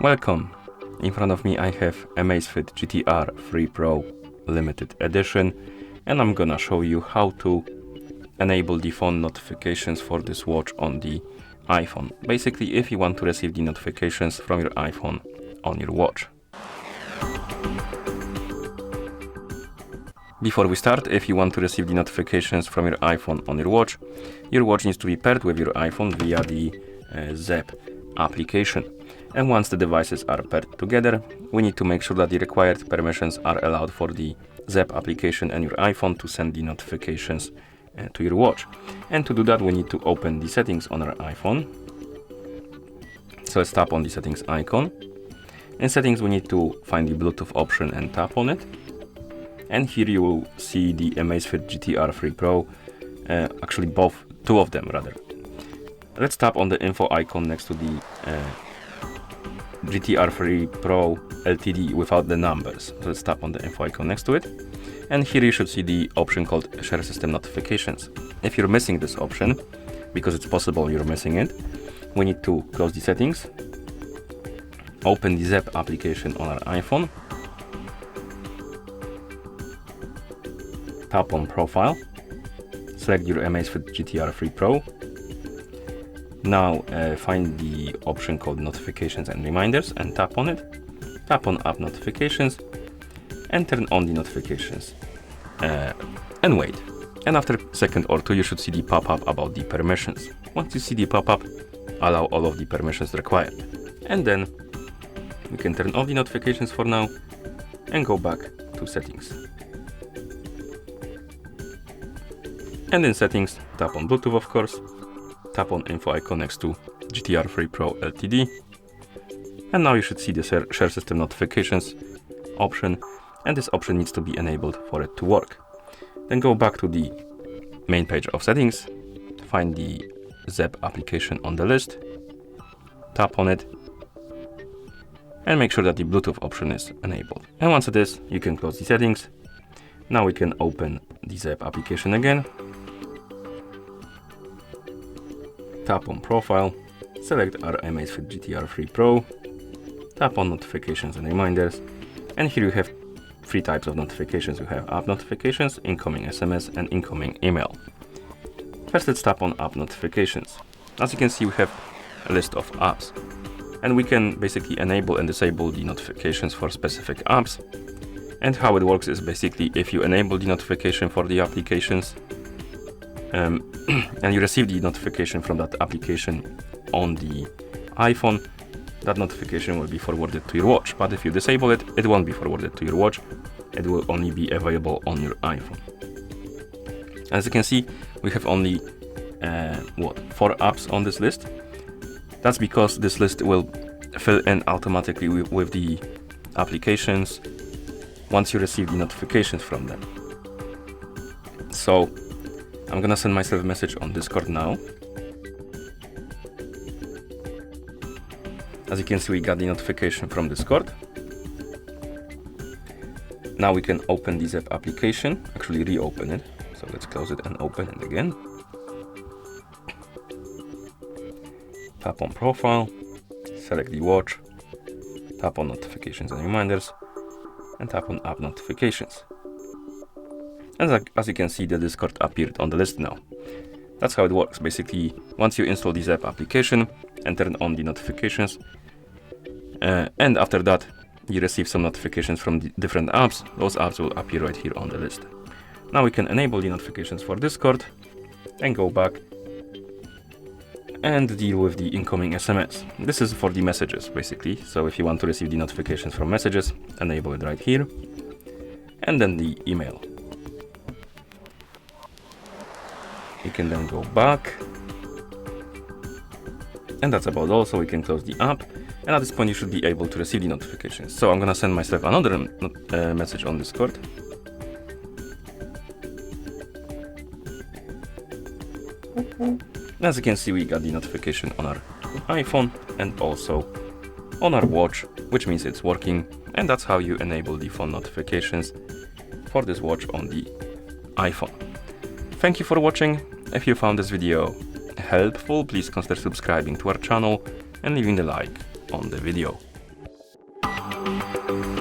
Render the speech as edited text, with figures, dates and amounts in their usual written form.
Welcome! In front of me I have AMAZFIT GTR 3 Pro Limited Edition, and I'm gonna show you how to enable the phone notifications for this watch on the iPhone. Basically, if you want to receive the notifications from your iPhone on your watch. Before we start, if you want to receive the notifications from your iPhone on your watch needs to be paired with your iPhone via the ZEP application. And once the devices are paired together, we need to make sure that the required permissions are allowed for the ZEP application and your iPhone to send the notifications to your watch. And to do that, we need to open the settings on our iPhone. So let's tap on the settings icon. In settings, we need to find the Bluetooth option and tap on it. And here you will see the AMAZFIT GTR 3 Pro, actually two of them rather. Let's tap on the info icon next to the GTR 3 Pro Ltd without the numbers. So let's tap on the info icon next to it. And here you should see the option called Share System Notifications. If you're missing this option, because it's possible you're missing it, we need to close the settings, open the ZEP application on our iPhone, tap on Profile, select your AMAZFIT GTR 3 Pro. Now find the option called Notifications and Reminders and tap on it. Tap on App Notifications and turn on the notifications and wait. And after a second or two, you should see the pop-up about the permissions. Once you see the pop-up, allow all of the permissions required. And then we can turn off the notifications for now and go back to settings. And in settings, tap on Bluetooth of course, tap on info icon next to GTR 3 Pro Ltd. And now you should see the Share System Notifications option, and this option needs to be enabled for it to work. Then go back to the main page of settings, find the ZEP application on the list, tap on it, and make sure that the Bluetooth option is enabled. And once it is, you can close the settings. Now we can open the ZEP application again, tap on Profile, select our AMAZFIT GTR 3 Pro, tap on Notifications and Reminders, and here you have three types of notifications. You have app notifications, incoming SMS, and incoming email. First, let's tap on app notifications. As you can see, we have a list of apps, and we can basically enable and disable the notifications for specific apps. And how it works is basically if you enable the notification for the applications and you receive the notification from that application on the iPhone, that notification will be forwarded to your watch. But if you disable it, it won't be forwarded to your watch. It will only be available on your iPhone. As you can see, we have only 4 apps on this list. That's because this list will fill in automatically with the applications once you receive the notifications from them. So I'm gonna send myself a message on Discord now. As you can see, we got the notification from Discord. Now we can open the ZEP application, actually reopen it. So let's close it and open it again. Tap on Profile, select the watch, tap on Notifications and Reminders, and tap on App Notifications. And as you can see, the Discord appeared on the list now. That's how it works. Basically, once you install the ZEP application and turn on the notifications, and after that you receive some notifications from the different apps, those apps will appear right here on the list. Now we can enable the notifications for Discord and go back and deal with the incoming SMS. This is for the messages basically. So if you want to receive the notifications from messages, enable it right here. And then the email. You can then go back. And that's about all. So we can close the app. And at this point you should be able to receive the notifications. So I'm gonna send myself another message on Discord. As you can see, we got the notification on our iPhone and also on our watch, which means it's working. And that's how you enable the phone notifications for this watch on the iPhone. Thank you for watching. If you found this video helpful, please consider subscribing to our channel and leaving a like on the video. bye.